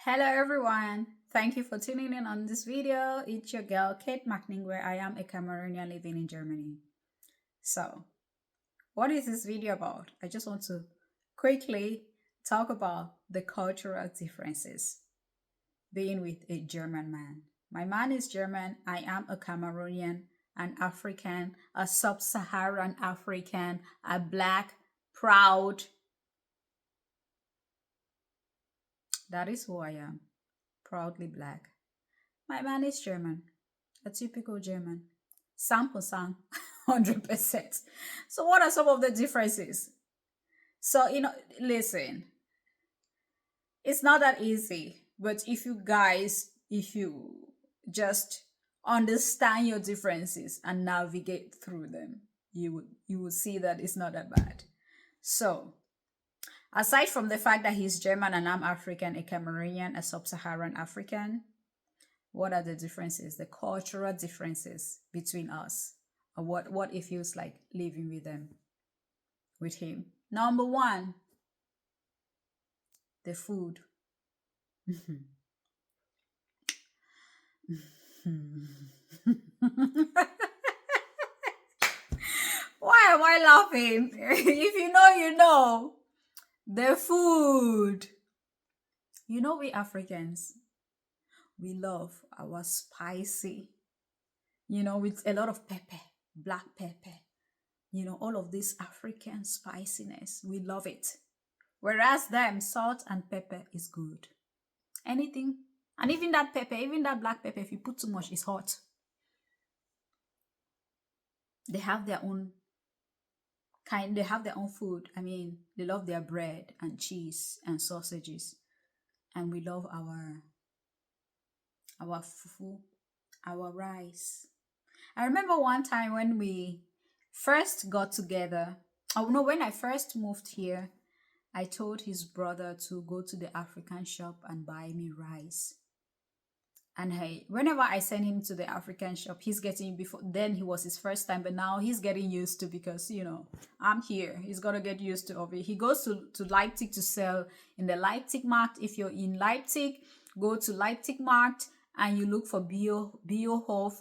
Hello everyone, thank you for tuning in on this video. It's your girl Kate Macning, where I am a Cameroonian living in Germany. So, what is this video about? I just want to quickly talk about the cultural differences being with a German man. My man is German, I am a Cameroonian, an African, a sub-Saharan African, a black, proud. That is who I am, proudly black. My man is German, a typical German. 100%, 100%. So, what are some of the differences? So, listen, it's not that easy, but if you just understand your differences and navigate through them, you will see that it's not that bad. So, aside from the fact that he's German and I'm African, a Cameroonian, a sub-Saharan African, what are the differences, the cultural differences between us, or what it feels like living with him? Number one, the food. Why am I laughing? If you know, you know. The food. You know, we Africans, we love our spicy, with a lot of pepper, black pepper, all of this African spiciness. We love it. Whereas them, salt and pepper is good. Anything, and even that pepper, even that black pepper, if you put too much, it's hot. They have their own they have their own food. I mean, they love their bread and cheese and sausages. And we love our fufu, our rice. I remember one time when we first got together. Oh no, when I first moved here, I told his brother to go to the African shop and buy me rice. And hey, whenever I send him to the African shop, he's getting, before then he was his first time, but now he's getting used to, because I'm here. He's gonna get used to it. He goes to Leipzig to sell in the Leipzig market. If you're in Leipzig, go to Leipzig market and you look for Biohof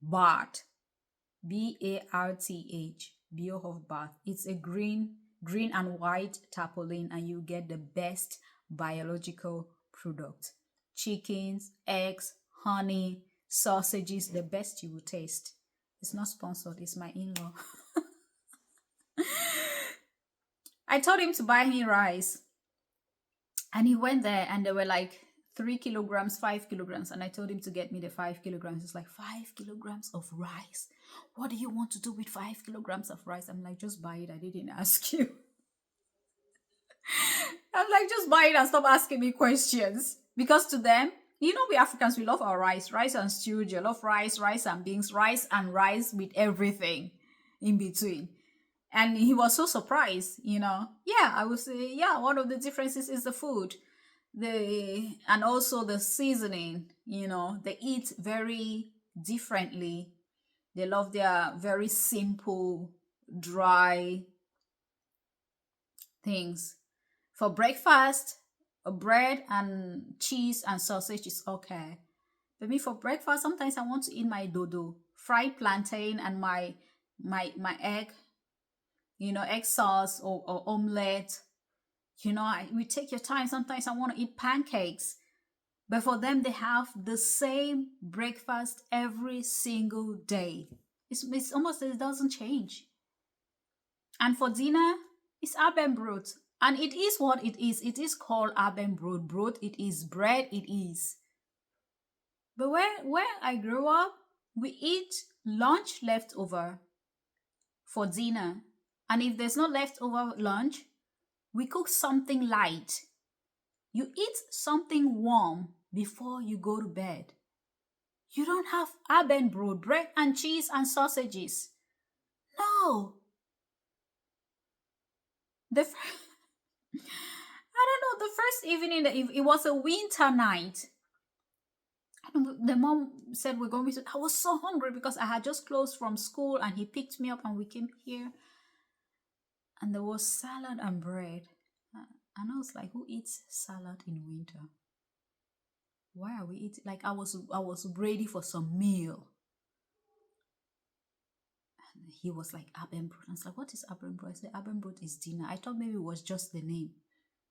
Bart. BARTH. Biohof Bart. It's a green and white tarpaulin, and you get the best biological product. Chickens, eggs, honey, sausages, the best you will taste. It's not sponsored, it's my in-law. I told him to buy me rice. And he went there and they were like 3 kilograms, 5 kilograms. And I told him to get me the 5 kilograms. It's like 5 kilograms of rice. What do you want to do with 5 kilograms of rice? I'm like, just buy it. I didn't ask you. I'm like, just buy it and stop asking me questions. Because to them, we Africans, we love our rice and stew, jollof rice and beans, rice with everything in between. And he was so surprised, Yeah, I would say, yeah, one of the differences is the food. And also the seasoning, they eat very differently. They love their very simple, dry things. For breakfast, bread and cheese and sausage is okay. But me, for breakfast, sometimes I want to eat my dodo, fried plantain and my egg, egg sauce or omelette. We take your time. Sometimes I want to eat pancakes. But for them, they have the same breakfast every single day. It's almost, it doesn't change. And for dinner, it's Abendbrot. And it is what it is. It is called Abendbrot. Brot, it is. Bread, it is. But where I grew up, we eat lunch leftover for dinner. And if there's no leftover lunch, we cook something light. You eat something warm before you go to bed. You don't have Abendbrot, bread and cheese and sausages. No. I don't know, the first evening, it was a winter night. The mom said we're going to. I was so hungry because I had just closed from school and he picked me up and we came here. And there was salad and bread. And I was like, who eats salad in winter? Why are we eating? Like I was ready for some meal. And he was like Abendbrot. I was like, what is Abendbrot? I said Abendbrot is dinner. I thought maybe it was just the name,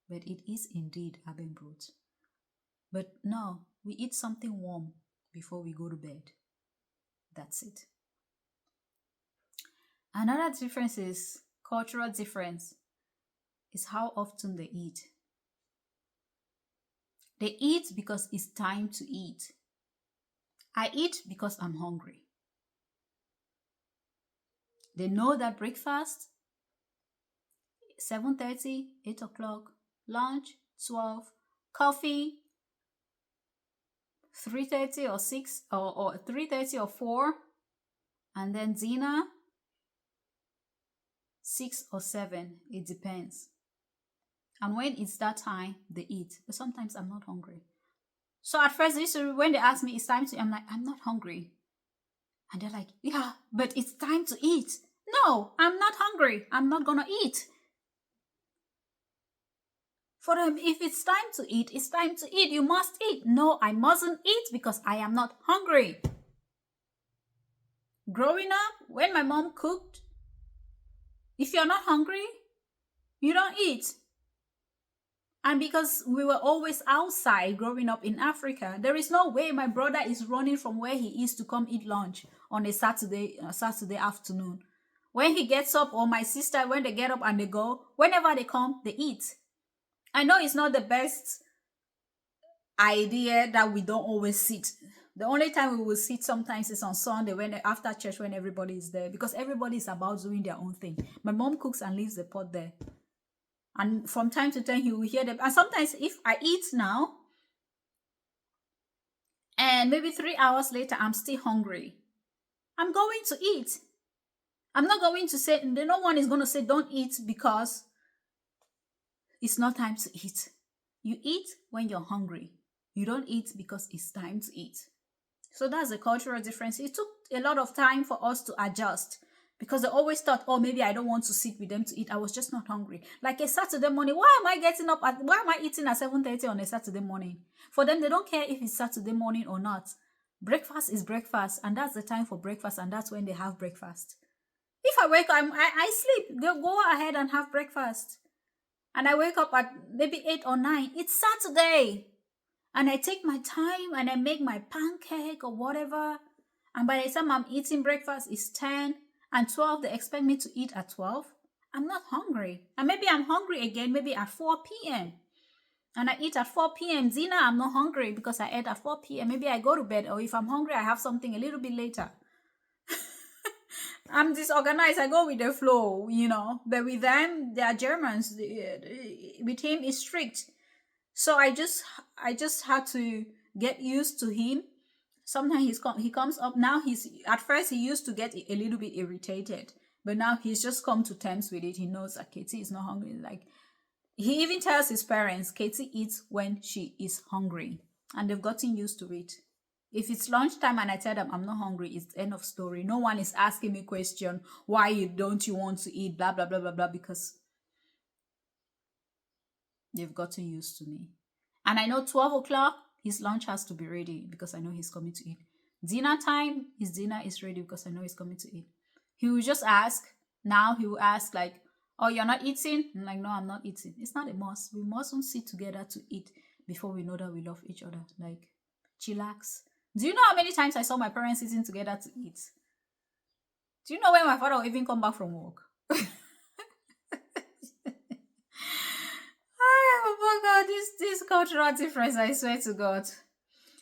but it is indeed Abendbrot. But no, we eat something warm before we go to bed. That's it. Another difference is cultural difference is how often they eat. They eat because it's time to eat. I eat because I'm hungry. They know that breakfast, 7:30, 8 o'clock, lunch, 12, coffee, 3:30 or 6 or 3:30 or 4, and then dinner, 6 or 7. It depends. And when it's that time, they eat. But sometimes I'm not hungry. So at first, when they ask me, it's time to, I'm like, I'm not hungry. And they're like, yeah, but it's time to eat. No, I'm not hungry. I'm not gonna eat. For them, if it's time to eat, it's time to eat. You must eat. No, I mustn't eat because I am not hungry. Growing up, when my mom cooked, if you're not hungry, you don't eat. And because we were always outside growing up in Africa, there is no way my brother is running from where he is to come eat lunch on a Saturday afternoon. When he gets up, or my sister, when they get up and they go, whenever they come, they eat. I know it's not the best idea that we don't always sit. The only time we will sit sometimes is on Sunday when after church when everybody is there because everybody is about doing their own thing. My mom cooks and leaves the pot there. And from time to time, he will hear them. And sometimes, if I eat now, and maybe 3 hours later, I'm still hungry, I'm going to eat. I'm not going to say, no one is going to say, don't eat because it's not time to eat. You eat when you're hungry. You don't eat because it's time to eat. So that's the cultural difference. It took a lot of time for us to adjust. Because they always thought, oh, maybe I don't want to sit with them to eat. I was just not hungry. Like a Saturday morning, why am I eating at 7:30 on a Saturday morning? For them, they don't care if it's Saturday morning or not. Breakfast is breakfast, and that's the time for breakfast, and that's when they have breakfast. If I wake up, I sleep. They go ahead and have breakfast. And I wake up at maybe 8 or 9. It's Saturday. And I take my time and I make my pancake or whatever. And by the time I'm eating breakfast, it's 10. And 12, they expect me to eat at 12. I'm not hungry. And maybe I'm hungry again, maybe at 4 p.m. And I eat at 4 p.m. Dinner, I'm not hungry because I ate at 4 p.m. Maybe I go to bed, or if I'm hungry, I have something a little bit later. I'm disorganized. I go with the flow, But with them, they are Germans. With him, it's strict. So I just had to get used to him. Sometimes he comes up now. At first he used to get a little bit irritated, but now he's just come to terms with it. He knows that Katie is not hungry. Like he even tells his parents, Katie eats when she is hungry, and they've gotten used to it. If it's lunchtime and I tell them I'm not hungry, it's end of story. No one is asking me question why don't you want to eat, blah blah blah blah blah, because they've gotten used to me. And I know 12 o'clock his lunch has to be ready because I know he's coming to eat. Dinner time, his dinner is ready because I know he's coming to eat. He will just ask. Now he will ask like, oh, you're not eating? I'm like, no, I'm not eating. It's not a must. We mustn't sit together to eat before we know that we love each other. Like, chillax. Do you know how many times I saw my parents sitting together to eat? Do you know when my father will even come back from work? Oh my God, this cultural difference, I swear to God.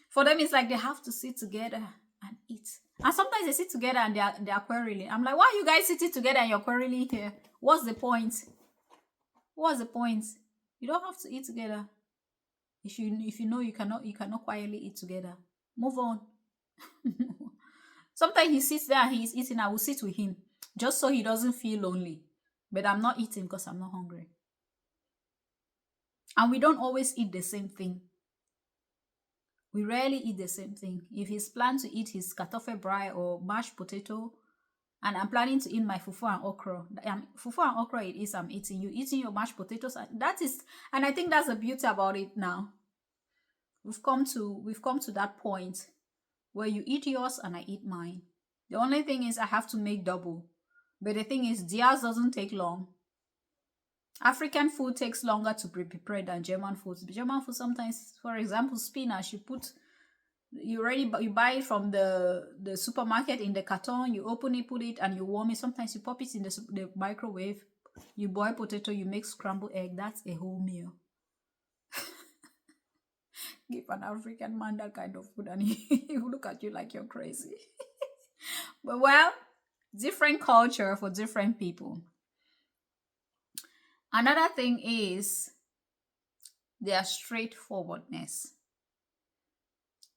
For them, it's like they have to sit together and eat. And sometimes they sit together and they are quarreling. I'm like, why are you guys sitting together and you're quarreling here? What's the point? What's the point? You don't have to eat together. If you know you cannot quietly eat together. Move on. Sometimes he sits there and he's eating. I will sit with him just so he doesn't feel lonely. But I'm not eating because I'm not hungry. And we don't always eat the same thing. We rarely eat the same thing. If he's planned to eat his kartoffelbrei or mashed potato, and I'm planning to eat my fufu and okra, fufu and okra it is I'm eating. You eating your mashed potatoes, and I think that's the beauty about it now. We've come to that point where you eat yours and I eat mine. The only thing is I have to make double. But the thing is, theirs doesn't take long. African food takes longer to be prepared than German food. German food sometimes, for example, spinach, you buy it from the supermarket in the carton, you open it, put it, and you warm it. Sometimes you pop it in the microwave, you boil potato, you make scrambled egg. That's a whole meal. Give an African man that kind of food and he will look at you like you're crazy. But well, different culture for different people. Another thing is their straightforwardness.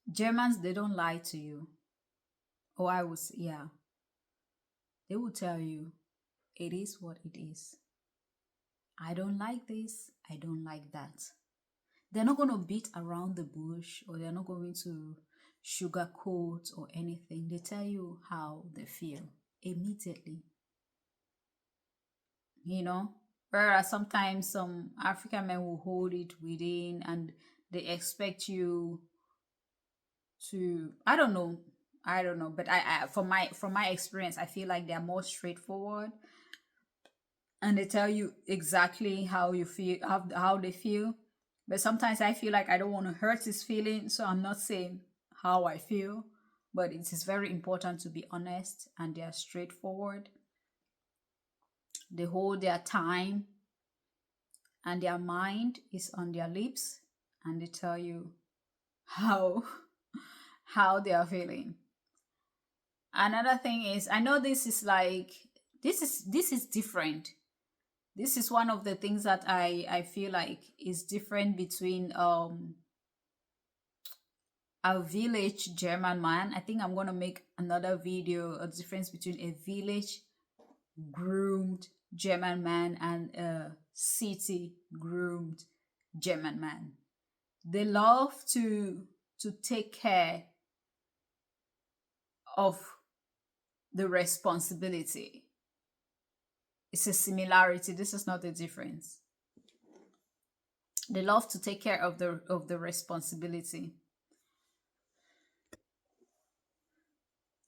Germans, they don't lie to you. Or I would say, yeah. They will tell you it is what it is. I don't like this. I don't like that. They're not going to beat around the bush, or they're not going to sugarcoat or anything. They tell you how they feel immediately. You know? Whereas sometimes some African men will hold it within and they expect you to, I don't know, but I from my experience, I feel like they're more straightforward and they tell you exactly how you feel, how they feel. But sometimes I feel like I don't want to hurt his feelings, so I'm not saying how I feel. But it is very important to be honest, and they are straightforward. They hold their time, and their mind is on their lips, and they tell you how how they are feeling. Another thing is, I know this is different. This is one of the things that I feel like is different between a village German man. I think I'm gonna make another video, a difference between a village groomed German man and a city groomed German man. They love to take care of the responsibility. It's a similarity. This is not a difference. They love to take care of the responsibility.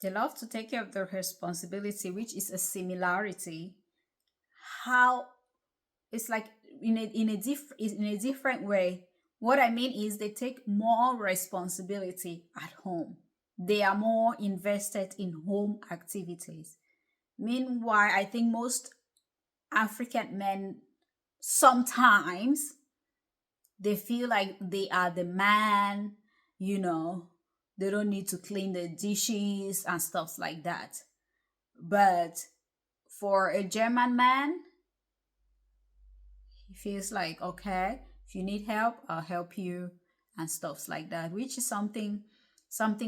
They love to take care of their responsibility, which is a similarity. How it's like in a different way. What I mean is they take more responsibility at home. They are more invested in home activities. Meanwhile, I think most African men sometimes they feel like they are the man, you know, they don't need to clean the dishes and stuff like that. But for a German man, he feels like, okay, if you need help, I'll help you and stuff like that, which is something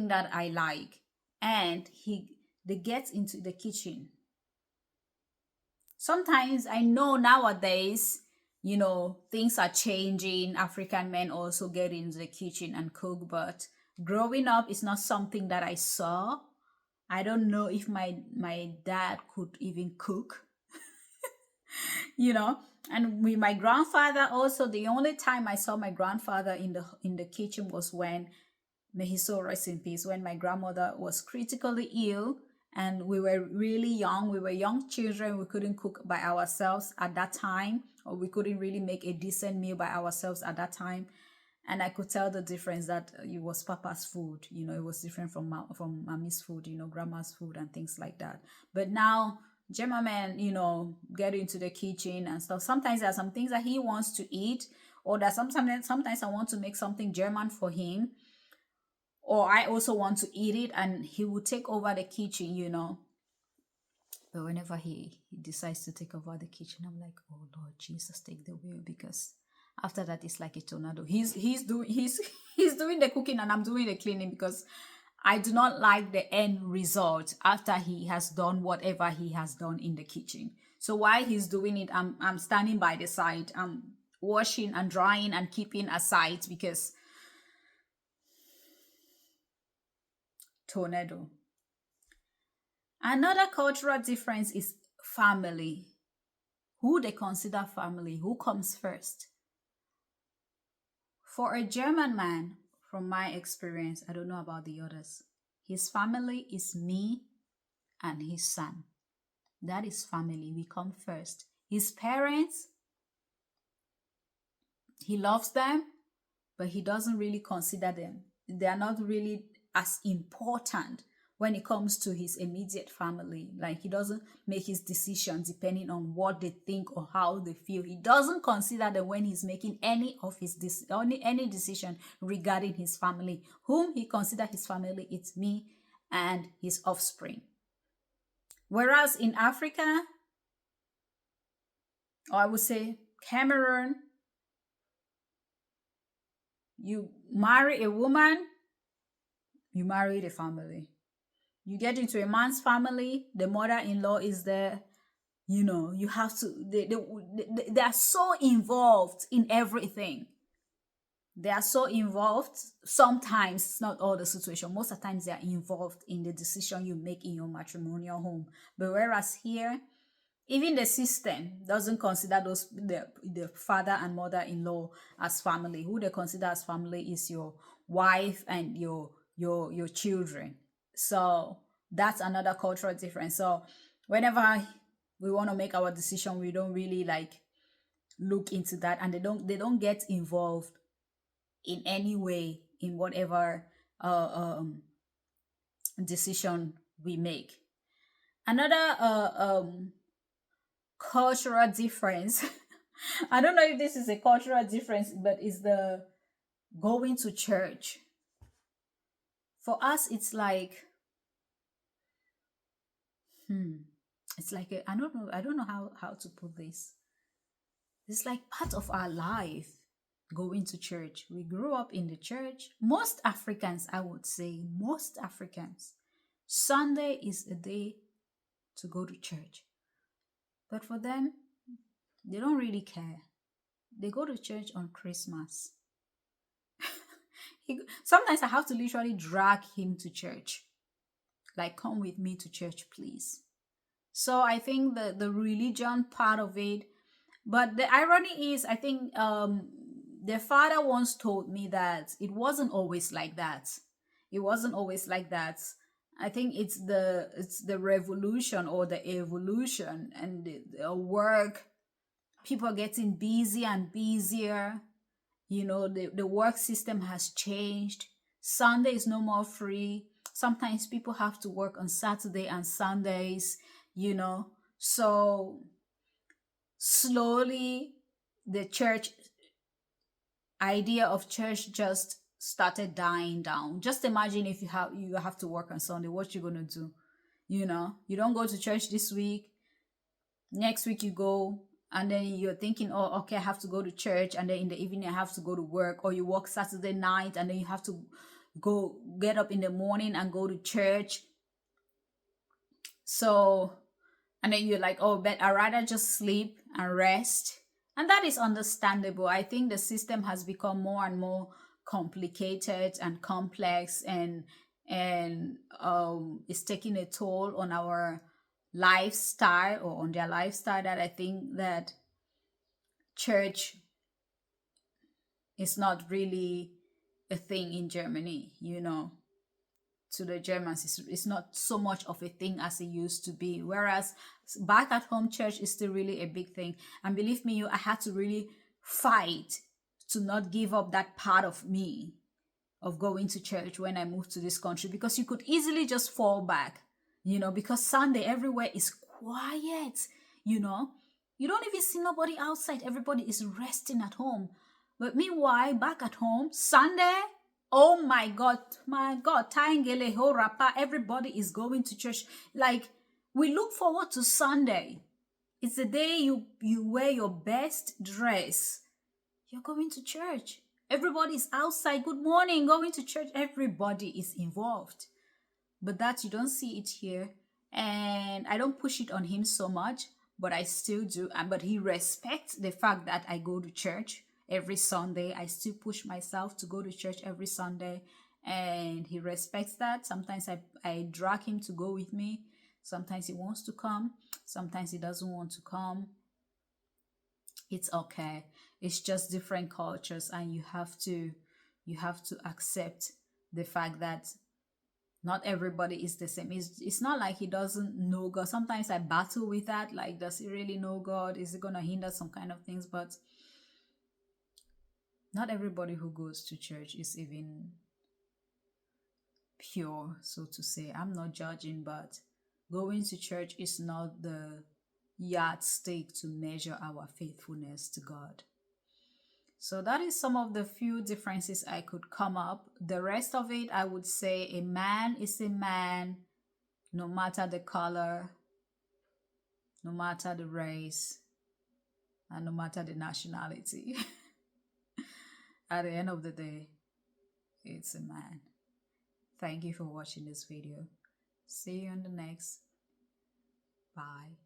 that I like. And they get into the kitchen. Sometimes I know nowadays, things are changing. African men also get into the kitchen and cook, but growing up is not something that I saw. I don't know if my dad could even cook, you know. And with my grandfather also, the only time I saw my grandfather in the kitchen was when, may he so rest in peace, when my grandmother was critically ill and we were really young. We were young children. We couldn't cook by ourselves at that time, or we couldn't really make a decent meal by ourselves at that time. And I could tell the difference that it was Papa's food. It was different from Mommy's food, Grandma's food and things like that. But now, Gemma man, get into the kitchen and stuff. Sometimes there are some things that he wants to eat, or that sometimes I want to make something German for him, or I also want to eat it, and he will take over the kitchen. But whenever he decides to take over the kitchen, I'm like, oh Lord Jesus, take the wheel, because after that it's like a tornado. He's doing he's doing the cooking and I'm doing the cleaning, because I do not like the end result after he has done whatever he has done in the kitchen. So while he's doing it, I'm standing by the side. I'm washing and drying and keeping aside, because tornado. Another cultural difference is family. Who they consider family, who comes first. For a German man, from my experience, I don't know about the others. His family is me and his son. That is family. We come first. His parents, he loves them, but he doesn't really consider them. They are not really as important when it comes to his immediate family. Like he doesn't make his decisions depending on what they think or how they feel. He doesn't consider them when he's making any of his any decision regarding his family. Whom he consider his family, it's me and his offspring. Whereas in Africa, or I would say Cameroon, you marry a woman, you marry the family. You get into a man's family, the mother-in-law is there. You know, you have to, they are so involved in everything. They are so involved. Sometimes, not all the situation, most of the times they are involved in the decision you make in your matrimonial home. But whereas here, even the system doesn't consider the father and mother-in-law as family. Who they consider as family is your wife and your children. So that's another cultural difference. So whenever we want to make our decision, we don't really like look into that, and they don't get involved in any way in whatever decision we make. Another cultural difference. I don't know if this is a cultural difference, but it's the going to church. For us, it's like, it's like I don't know how to put this. It's like part of our life, going to church. We grew up in the church. Most Africans, I would say, most Africans, Sunday is a day to go to church. But for them, they don't really care. They go to church on Christmas. Sometimes I have to literally drag him to church. Like, come with me to church, please. So I think the religion part of it. But the irony is, I think their father once told me that it wasn't always like that. It wasn't always like that. I think it's the revolution or the evolution and the work. People are getting busy and busier. The work system has changed. Sunday is no more free. Sometimes people have to work on Saturday and Sundays. So slowly the church idea of church just started dying down. Just imagine if you have to work on Sunday, what you gonna do? You don't go to church this week. Next week you go, and then you're thinking, oh, okay, I have to go to church, and then in the evening I have to go to work. Or you work Saturday night, and then you have to go get up in the morning and go to church. So, and then you're like, oh, but I'd rather just sleep and rest. And that is understandable. I think the system has become more and more complicated and complex, and it's taking a toll on our lifestyle, or on their lifestyle, that I think that church is not really a thing in Germany. To the Germans, it's not so much of a thing as it used to be. Whereas back at home, church is still really a big thing. And believe me, I had to really fight to not give up that part of me of going to church when I moved to this country, because you could easily just fall back, because Sunday everywhere is quiet, you don't even see nobody outside. Everybody is resting at home. But meanwhile, back at home, Sunday, oh my God, Taingele, Horapa, everybody is going to church. Like, we look forward to Sunday. It's the day you wear your best dress. You're going to church. Everybody is outside. Good morning, going to church. Everybody is involved. But that, you don't see it here. And I don't push it on him so much, but I still do. But he respects the fact that I go to church every Sunday. I still push myself to go to church every Sunday, and he respects that. Sometimes I drag him to go with me. Sometimes he wants to come. Sometimes he doesn't want to come. It's okay. It's just different cultures, and you have to You have to accept the fact that not everybody is the same. It's not like he doesn't know God. Sometimes I battle with that. Like, does he really know God? Is it going to hinder some kind of things? But not everybody who goes to church is even pure, so to say. I'm not judging, but going to church is not the yardstick to measure our faithfulness to God. So that is some of the few differences I could come up. The rest of it, I would say a man is a man, no matter the color, no matter the race, and no matter the nationality. At the end of the day, it's a man. Thank you for watching this video. See you in the next. Bye.